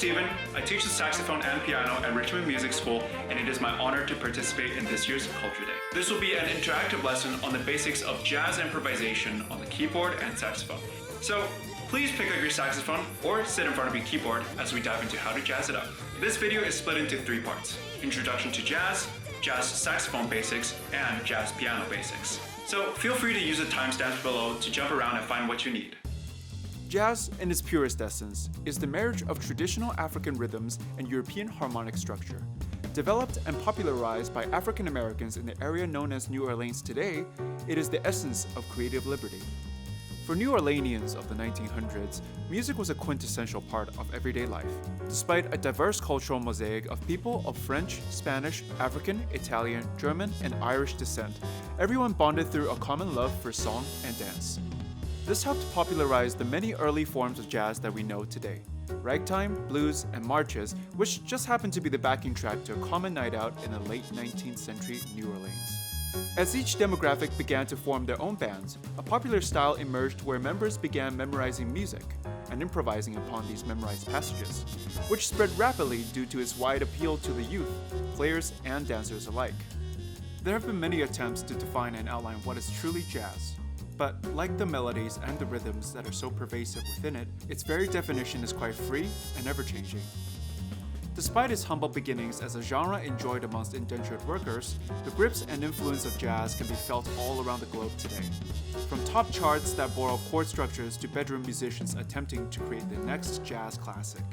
Steven. I teach the saxophone and piano at Richmond Music School, and it is my honor to participate in this year's Culture Day. This will be an interactive lesson on the basics of jazz improvisation on the keyboard and saxophone. So please pick up your saxophone or sit in front of your keyboard as we dive into how to jazz it up. This video is split into 3 parts: Introduction to Jazz, Jazz Saxophone Basics, and Jazz Piano Basics. So feel free to use the timestamps below to jump around and find what you need. Jazz, in its purest essence, is the marriage of traditional African rhythms and European harmonic structure. Developed and popularized by African Americans in the area known as New Orleans today, it is the essence of creative liberty. For New Orleanians of the 1900s, music was a quintessential part of everyday life. Despite a diverse cultural mosaic of people of French, Spanish, African, Italian, German, and Irish descent, everyone bonded through a common love for song and dance. This helped popularize the many early forms of jazz that we know today: ragtime, blues, and marches, which just happened to be the backing track to a common night out in the late 19th century New Orleans. As each demographic began to form their own bands, a popular style emerged where members began memorizing music and improvising upon these memorized passages, which spread rapidly due to its wide appeal to the youth, players, and dancers alike. There have been many attempts to define and outline what is truly jazz. But like the melodies and the rhythms that are so pervasive within it, its very definition is quite free and ever-changing. Despite its humble beginnings as a genre enjoyed amongst indentured workers, the grips and influence of jazz can be felt all around the globe today. From top charts that borrow chord structures to bedroom musicians attempting to create the next jazz classic.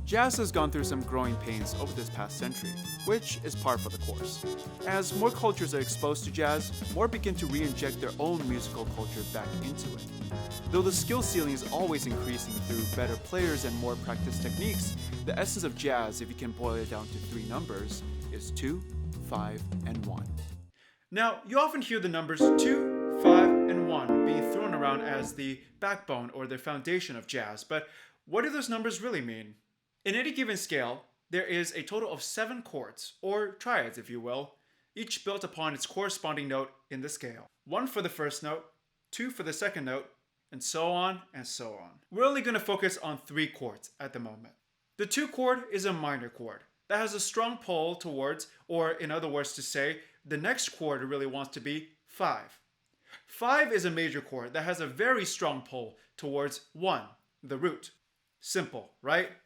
Jazz has gone through some growing pains over this past century, which is par for the course. As more cultures are exposed to jazz, more begin to re-inject their own musical culture back into it. Though the skill ceiling is always increasing through better players and more practiced techniques, the essence of jazz, if you can boil it down to 3 numbers, is 2, 5, and 1. Now, you often hear the numbers 2, 5, and 1 being thrown around as the backbone or the foundation of jazz, but what do those numbers really mean? In any given scale, there is a total of 7 chords, or triads if you will, each built upon its corresponding note in the scale. 1 for the first note, 2 for the second note, and so on and so on. We're only going to focus on 3 chords at the moment. The 2 chord is a minor chord that has a strong pull towards, or in other words to say, the next chord really wants to be 5. 5 is a major chord that has a very strong pull towards 1, the root. Simple, right?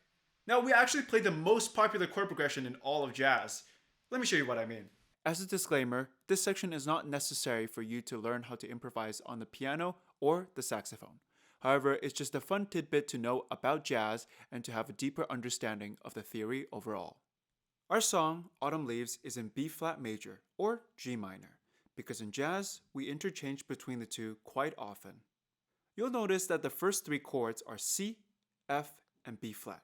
Now, we actually play the most popular chord progression in all of jazz. Let me show you what I mean. As a disclaimer, this section is not necessary for you to learn how to improvise on the piano or the saxophone. However, it's just a fun tidbit to know about jazz and to have a deeper understanding of the theory overall. Our song, Autumn Leaves, is in B-flat major, or G minor, because in jazz, we interchange between the two quite often. You'll notice that the first 3 chords are C, F, and B-flat,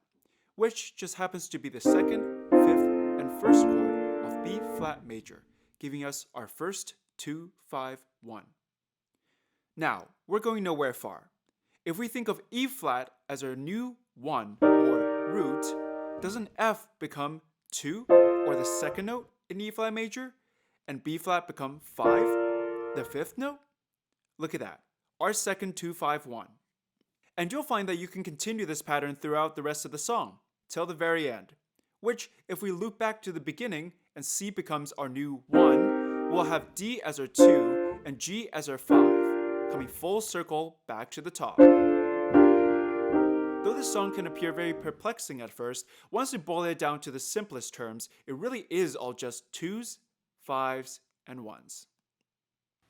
which just happens to be the 2nd, 5th, and 1st chord of B-flat major, giving us our first 2, 5, 1. Now, we're going nowhere far. If we think of E-flat as our new 1 or root, doesn't F become 2 or the 2nd note in E-flat major, and B-flat become 5, the 5th note? Look at that, our second 2, 5, 1. And you'll find that you can continue this pattern throughout the rest of the song, till the very end, which, if we loop back to the beginning and C becomes our new 1, we'll have D as our 2 and G as our 5, coming full circle back to the top. Though this song can appear very perplexing at first, once we boil it down to the simplest terms, it really is all just 2s, 5s, and 1s.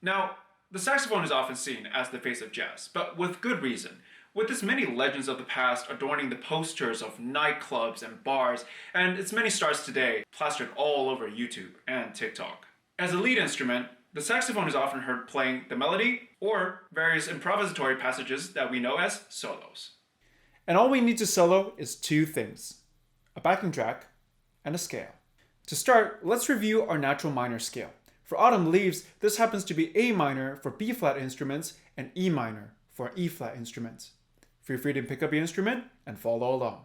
Now, the saxophone is often seen as the face of jazz, but with good reason. With its many legends of the past adorning the posters of nightclubs and bars, and its many stars today plastered all over YouTube and TikTok. As a lead instrument, the saxophone is often heard playing the melody or various improvisatory passages that we know as solos. And all we need to solo is 2 things: a backing track and a scale. To start, let's review our natural minor scale. For Autumn Leaves, this happens to be A minor for B-flat instruments and E minor for E-flat instruments. Feel free to pick up your instrument and follow along.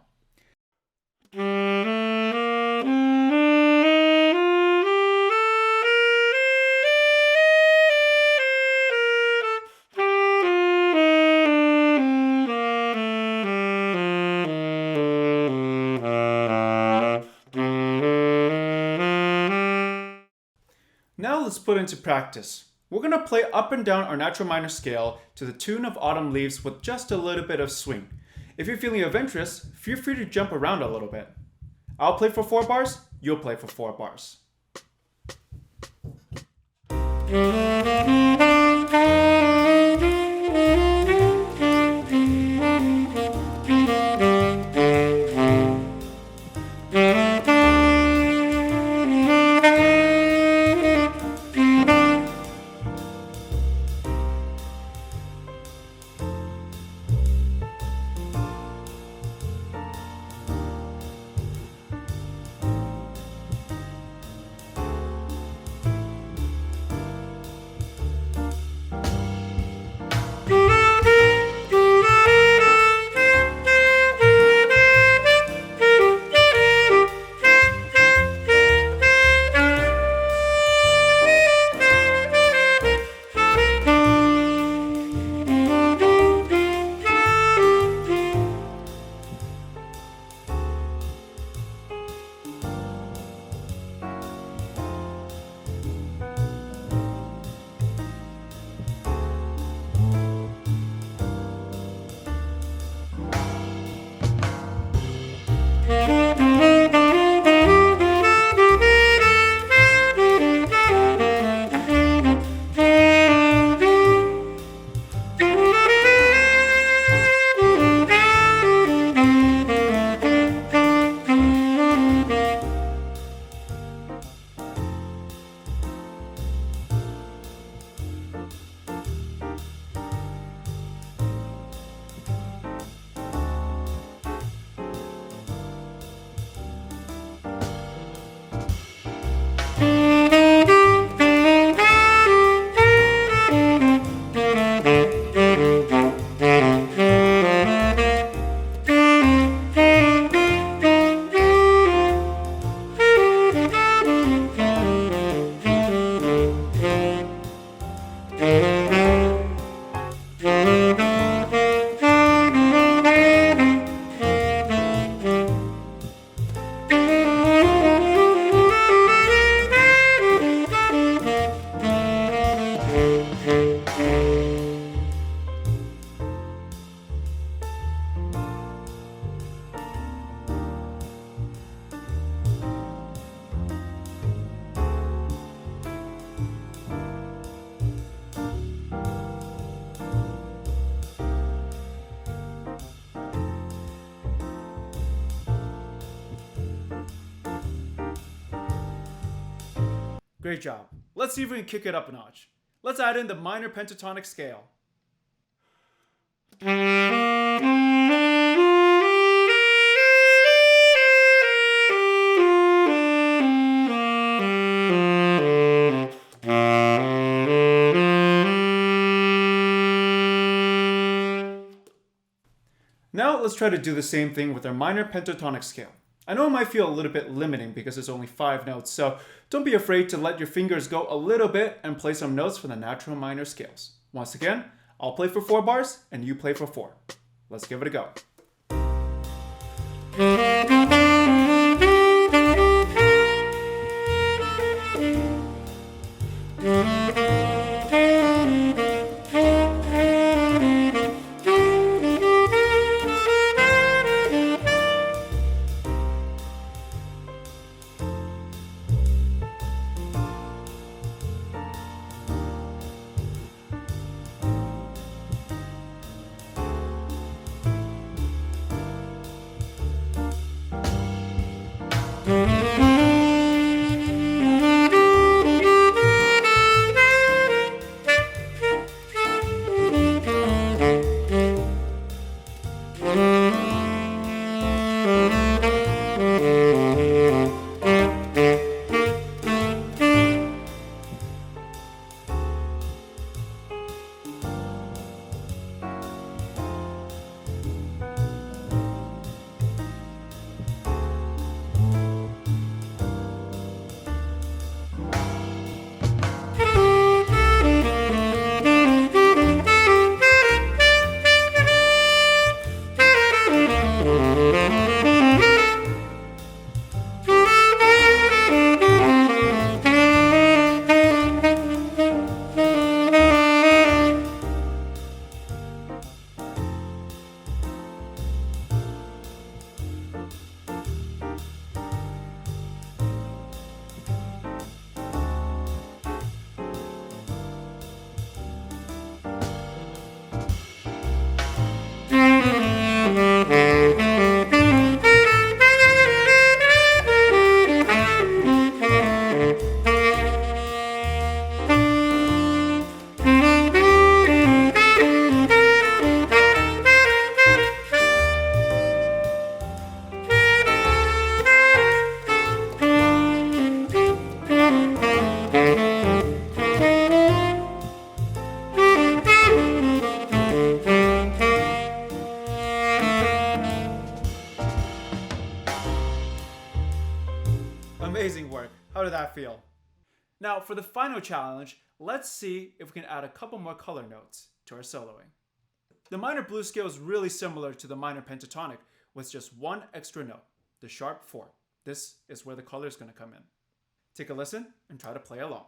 Now let's put into practice. We're going to play up and down our natural minor scale to the tune of Autumn Leaves with just a little bit of swing. If you're feeling adventurous, feel free to jump around a little bit. I'll play for 4 bars, you'll play for 4 bars. Great job. Let's see if we can kick it up a notch. Let's add in the minor pentatonic scale. Now let's try to do the same thing with our minor pentatonic scale. I know it might feel a little bit limiting because it's only 5 notes, so don't be afraid to let your fingers go a little bit and play some notes from the natural minor scales. Once again, I'll play for 4 bars and you play for 4. Let's give it a go. did that feel? Now for the final challenge, let's see if we can add a couple more color notes to our soloing. The minor blues scale is really similar to the minor pentatonic with just one extra note, the sharp 4. This is where the color is going to come in. Take a listen and try to play along.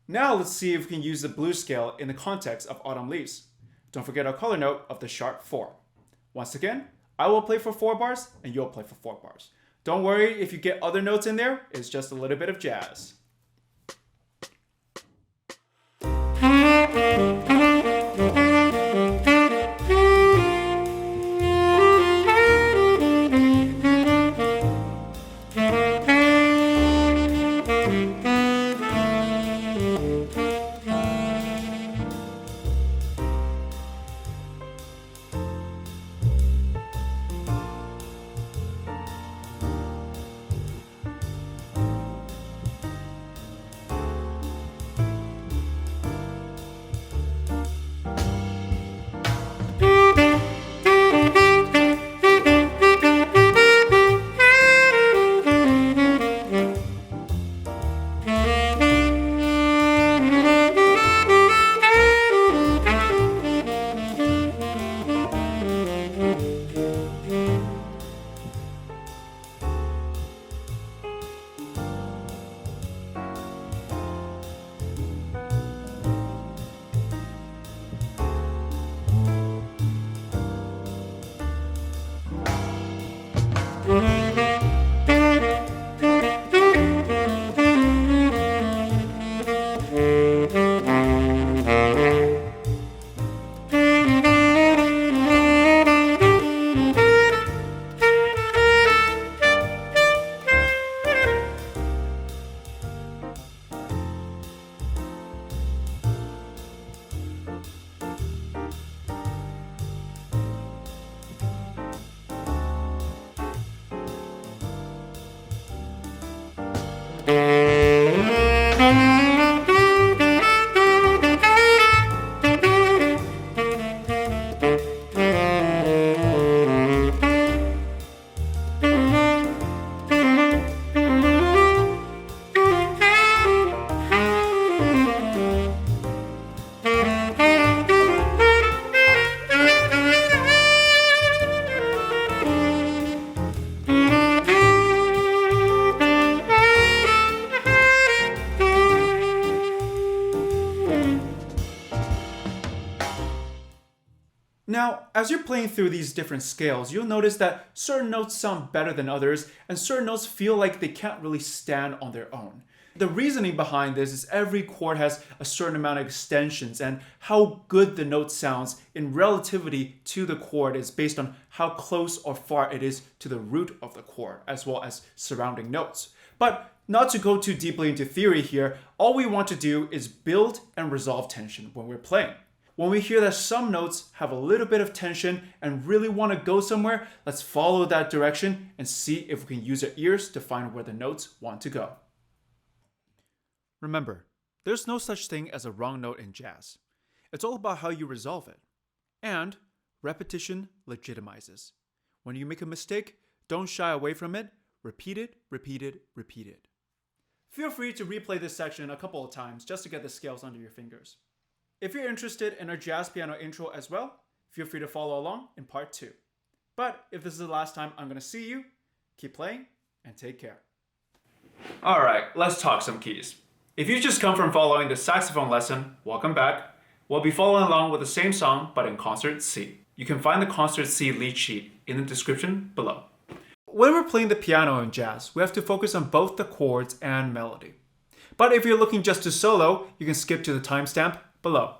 Now let's see if we can use the blues scale in the context of Autumn Leaves. Don't forget our color note of the sharp 4. Once again, I will play for 4 bars and you'll play for 4 bars. Don't worry if you get other notes in there, it's just a little bit of jazz. Now, as you're playing through these different scales, you'll notice that certain notes sound better than others, and certain notes feel like they can't really stand on their own. The reasoning behind this is every chord has a certain amount of extensions, and how good the note sounds in relativity to the chord is based on how close or far it is to the root of the chord, as well as surrounding notes. But not to go too deeply into theory here, all we want to do is build and resolve tension when we're playing. When we hear that some notes have a little bit of tension and really want to go somewhere, let's follow that direction and see if we can use our ears to find where the notes want to go. Remember, there's no such thing as a wrong note in jazz. It's all about how you resolve it. And repetition legitimizes. When you make a mistake, don't shy away from it. Repeat it, repeat it, repeat it. Feel free to replay this section a couple of times just to get the scales under your fingers. If you're interested in our jazz piano intro as well, feel free to follow along in part 2. But if this is the last time I'm going to see you, keep playing and take care. Alright, let's talk some keys. If you've just come from following the saxophone lesson, welcome back. We'll be following along with the same song but in concert C. You can find the concert C lead sheet in the description below. When we're playing the piano in jazz, we have to focus on both the chords and melody. But if you're looking just to solo, you can skip to the timestamp below.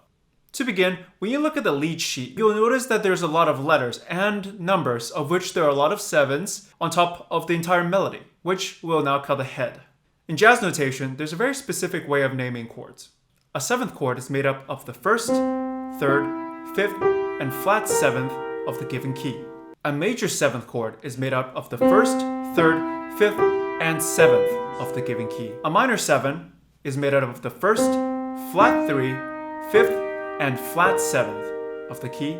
To begin, when you look at the lead sheet, you'll notice that there's a lot of letters and numbers, of which there are a lot of 7s on top of the entire melody, which we'll now call the head. In jazz notation, there's a very specific way of naming chords. A 7th chord is made up of the 1st, 3rd, 5th, and flat 7th of the given key. A major seventh chord is made up of the first, third, fifth, and seventh of the given key. A minor 7 is made out of the first, flat 3, fifth, and flat 7th of the key.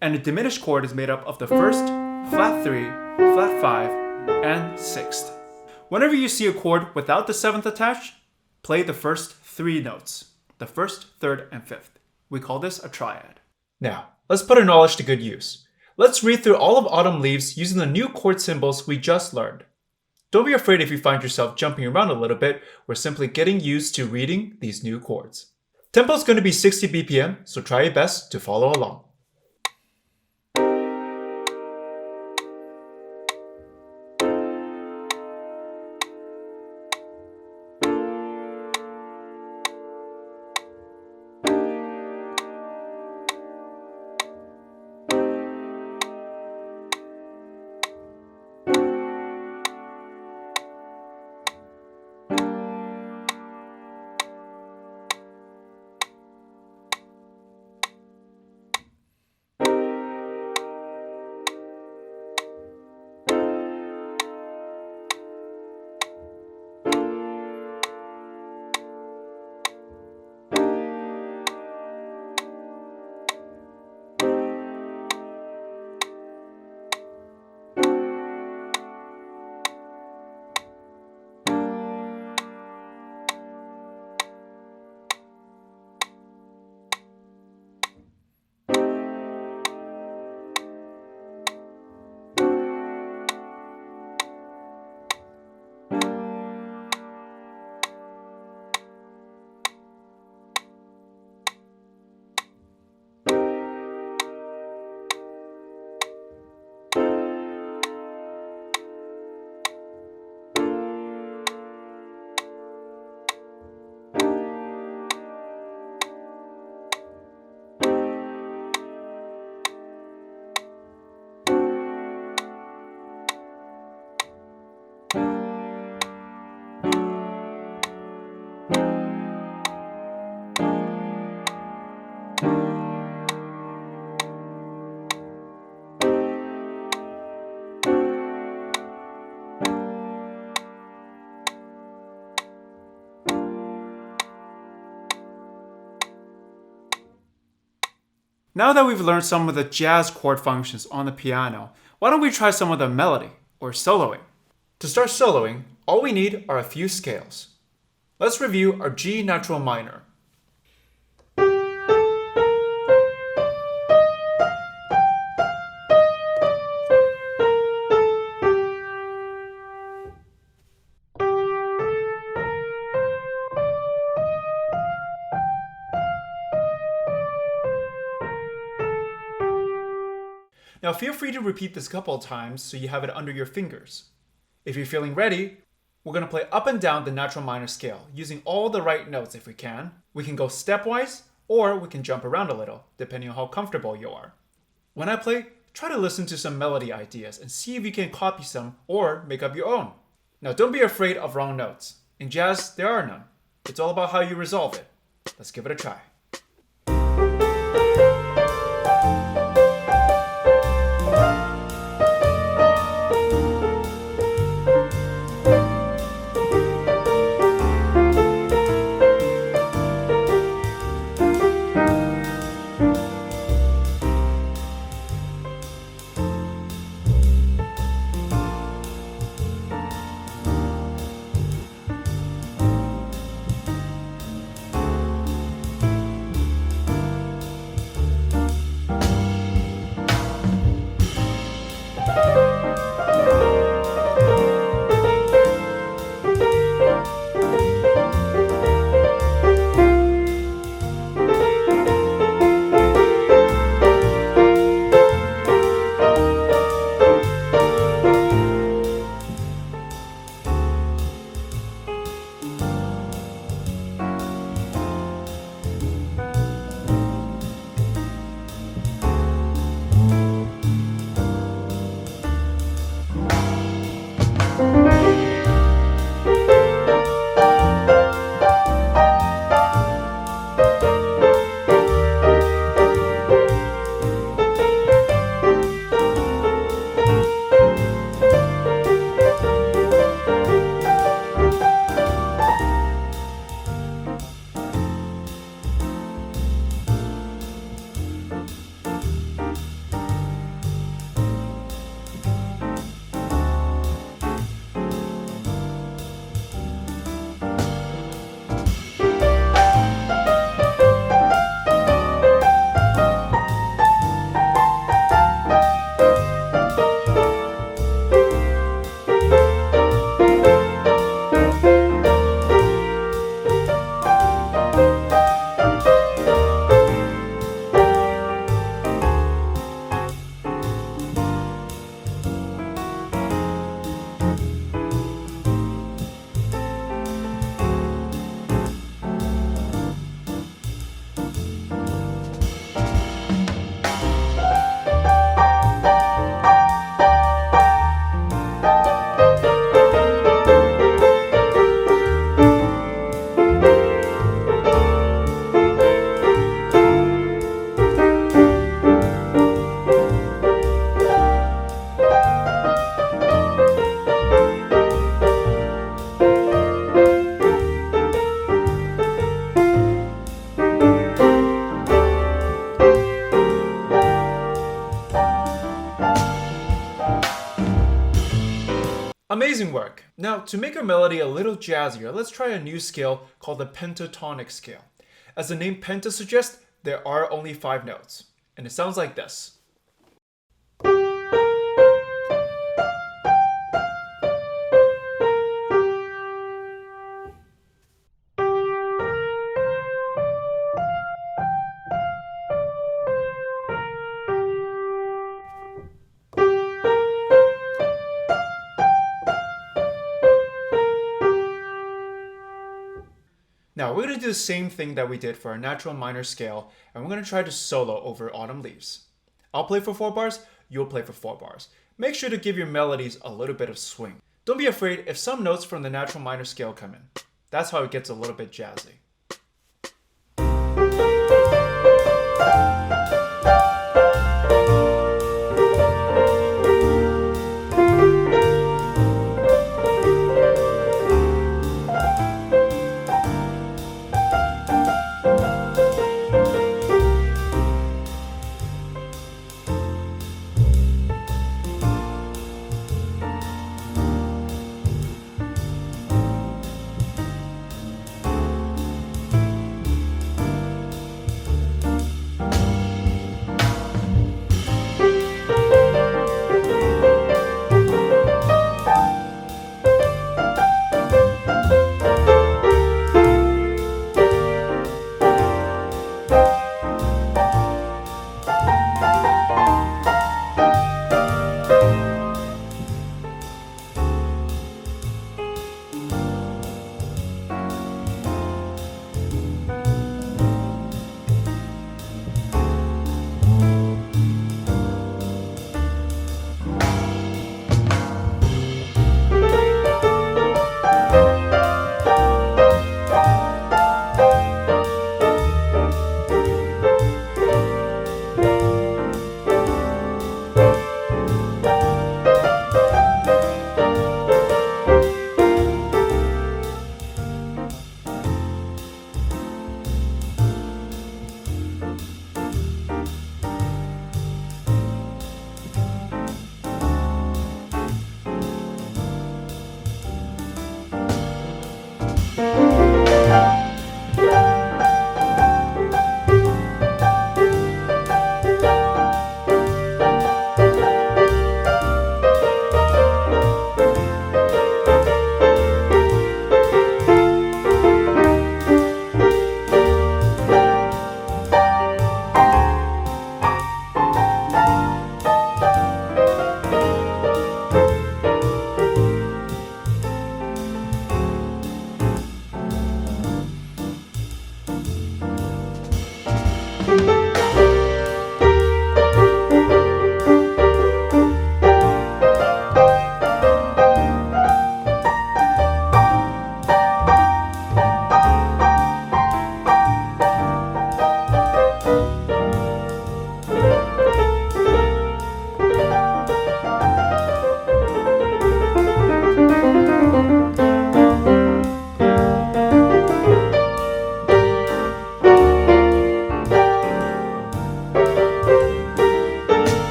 And a diminished chord is made up of the first, flat 3, flat 5, and 6th. Whenever you see a chord without the 7th attached, play the first 3 notes, the first, third, and fifth. We call this a triad. Now, let's put our knowledge to good use. Let's read through all of Autumn Leaves using the new chord symbols we just learned. Don't be afraid if you find yourself jumping around a little bit. We're simply getting used to reading these new chords. Tempo is going to be 60 BPM, so try your best to follow along. Now that we've learned some of the jazz chord functions on the piano, why don't we try some of the melody, or soloing? To start soloing, all we need are a few scales. Let's review our G natural minor. Now feel free to repeat this a couple of times so you have it under your fingers. If you're feeling ready, we're going to play up and down the natural minor scale using all the right notes if we can. We can go stepwise or we can jump around a little depending on how comfortable you are. When I play, try to listen to some melody ideas and see if you can copy some or make up your own. Now don't be afraid of wrong notes. In jazz, there are none. It's all about how you resolve it. Let's give it a try. Amazing work! Now, to make our melody a little jazzier, let's try a new scale called the pentatonic scale. As the name penta suggests, there are only 5 notes, and it sounds like this. Now we're going to do the same thing that we did for our natural minor scale, and we're going to try to solo over Autumn Leaves. I'll play for 4 bars, you'll play for 4 bars. Make sure to give your melodies a little bit of swing. Don't be afraid if some notes from the natural minor scale come in. That's how it gets a little bit jazzy.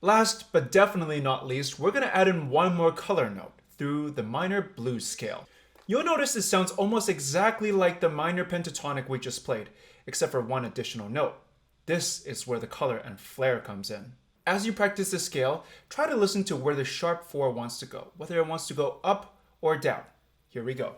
Last but definitely not least, we're going to add in one more color note through the minor blues scale. You'll notice it sounds almost exactly like the minor pentatonic we just played, except for one additional note. This is where the color and flair comes in. As you practice this scale, try to listen to where the sharp 4 wants to go, whether it wants to go up or down. Here we go.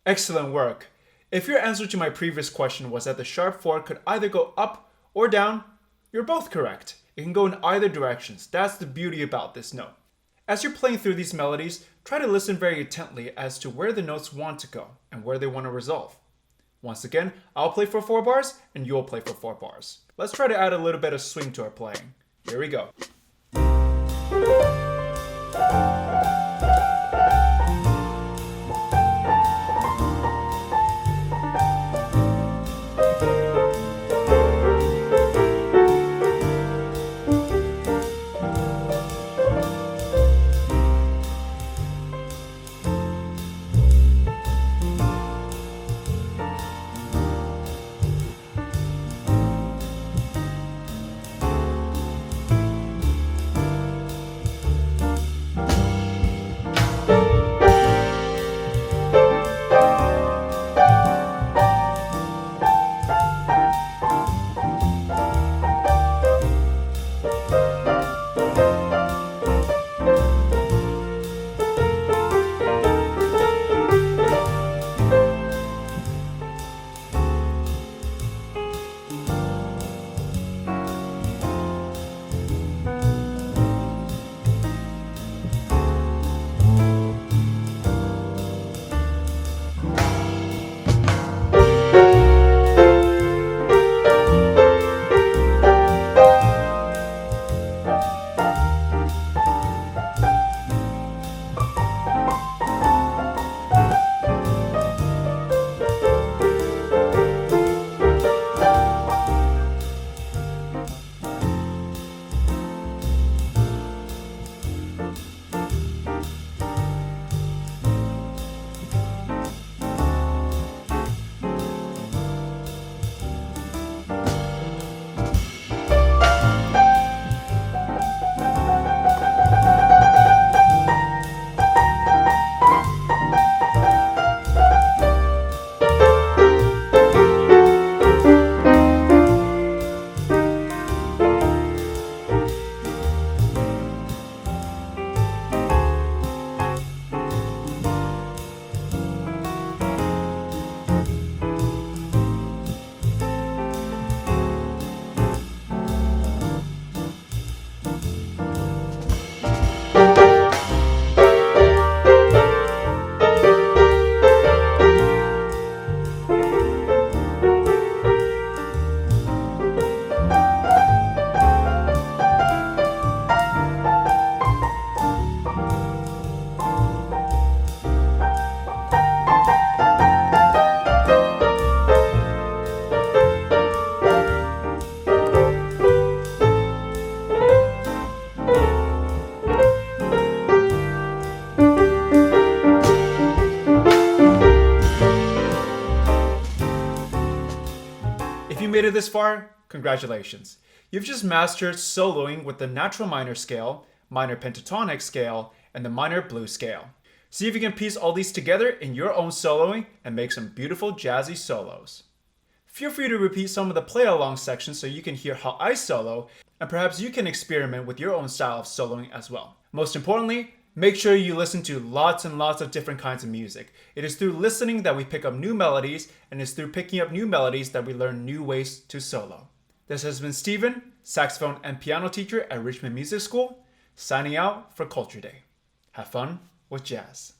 Excellent work. If your answer to my previous question was that the sharp 4 could either go up or down, you're both correct. It can go in either directions. That's the beauty about this note. As you're playing through these melodies, try to listen very intently as to where the notes want to go and where they want to resolve. Once again, I'll play for 4 bars and you'll play for 4 bars. Let's try to add a little bit of swing to our playing. Here we go. If you made it this far, congratulations. You've just mastered soloing with the natural minor scale, minor pentatonic scale, and the minor blues scale. See if you can piece all these together in your own soloing and make some beautiful jazzy solos. Feel free to repeat some of the play-along sections so you can hear how I solo, and perhaps you can experiment with your own style of soloing as well. Most importantly, make sure you listen to lots and lots of different kinds of music. It is through listening that we pick up new melodies, and it's through picking up new melodies that we learn new ways to solo. This has been Steven, saxophone and piano teacher at Richmond Music School, signing out for Culture Day. Have fun with jazz.